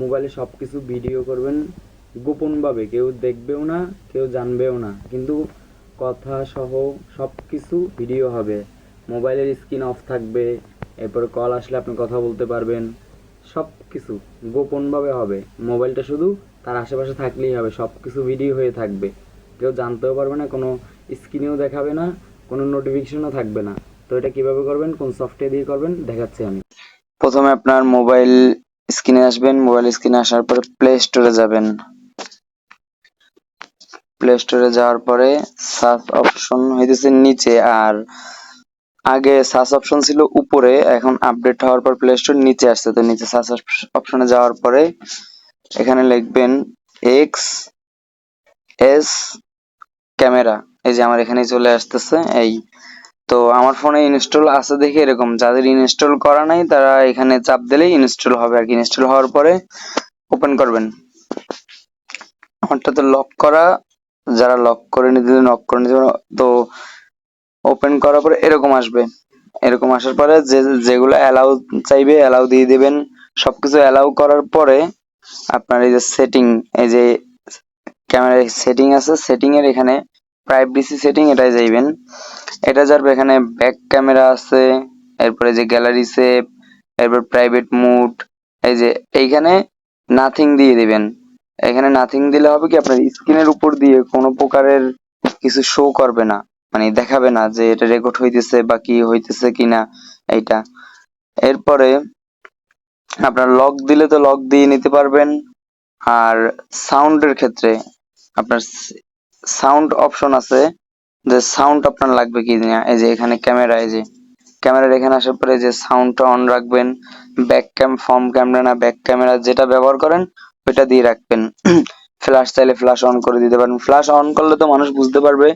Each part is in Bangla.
মোবাইলে সব কিছু ভিডিও করবেন গোপনভাবে, কেউ দেখবেও না, কেউ জানবেও না, কিন্তু কথা সহ সব কিছু ভিডিও হবে। মোবাইলের স্ক্রিন অফ থাকবে, এরপর কল আসলে আপনি কথা বলতে পারবেন, সব কিছু গোপনভাবে হবে। মোবাইলটা শুধু তার আশেপাশে থাকলেই হবে, সব কিছু ভিডিও হয়ে থাকবে, কেউ জানতেও পারবে না, কোনো স্ক্রিনেও দেখাবে না, কোনো নোটিফিকেশনও থাকবে না। তো এটা কিভাবে করবেন, কোন সফটওয়্যার দিয়ে করবেন দেখাচ্ছি আমি। প্রথমে আপনার মোবাইল স্ক্রিনে আসবেন, মোবাইল স্ক্রিনে আসার পরে প্লে স্টোরে যাবেন। প্লে স্টোরে যাওয়ার পরে সার্চ অপশন হইতেছে নিচে, আর আগে সার্চ অপশন ছিল উপরে, এখন আপডেট হওয়ার পর প্লে স্টোর নিচে আসছে। তো নিচে সার্চ অপশনে যাওয়ার পরে এখানে লিখবেন এক্স এস ক্যামেরা। এই যে আমার এখানে চলে আসতেছে। এই তো আমার ফোনে ইনস্টল আছে দেখে এরকম, যাদের ইনস্টল করা নাই তারা এখানে চাপ দিলেই ইনস্টল হবে আর কি। ইনস্টল হওয়ার পরে ওপেন করবেন। আমারটা তো লক করা, যারা লক করে নিতে লক করে নিতে তো ওপেন করার পরে এরকম আসবে। এরকম আসার পরে যেগুলো অ্যালাউ চাইবে অ্যালাউ দিয়ে দেবেন। সবকিছু অ্যালাউ করার পরে আপনার এই যে সেটিং, এই যে ক্যামেরার সেটিং আছে, সেটিং এর এখানে প্রাইভেসি সেটিং এটাই যাইবেন। এটা যাবে, এখানে ব্যাক ক্যামেরা আছে, এরপরে যে গ্যালারি সেভ, এরপর প্রাইভেট মুড, এই যে এইখানে নাথিং দিয়ে দিবেন। এখানে নাথিং দিলে হবে কি, আপনার স্ক্রিনের উপর দিয়ে কোনো প্রকারের কিছু শো করবে না, মানে দেখাবে না যে এটা রেকর্ড হইতেছে বা কি হইতেছে কিনা এইটা। এরপরে আপনার লক দিলে তো লক দিয়ে নিতে পারবেন। আর সাউন্ডের ক্ষেত্রে আপনার সাউন্ড অপশন আছে, যে সাউন্ড আপনার লাগবে কি না। এই যে এখানে ক্যামেরা, এই যে ক্যামেরার এখানে আসার পরে যে সাউন্ডটা অন রাখবেন। ব্যাক ক্যাম, ফ্রম ক্যামেরা না ব্যাক ক্যামেরা যেটা ব্যবহার করেন ওইটা দিয়ে রাখবেন। ফ্ল্যাশ চাইলে ফ্ল্যাশ অন করে দিতে পারেন। ফ্ল্যাশ অন করলে তো মানুষ বুঝতে পারবে,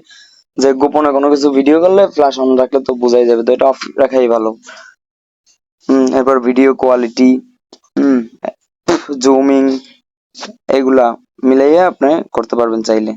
যে গোপনে কোনো কিছু ভিডিও করলে ফ্ল্যাশ অন রাখলে তো বোঝাই যাবে, তো এটা অফ রাখাই ভালো। এরপর ভিডিও কোয়ালিটি, জুমিং, এগুলা মিলাইয়া আপনি করতে পারবেন চাইলে।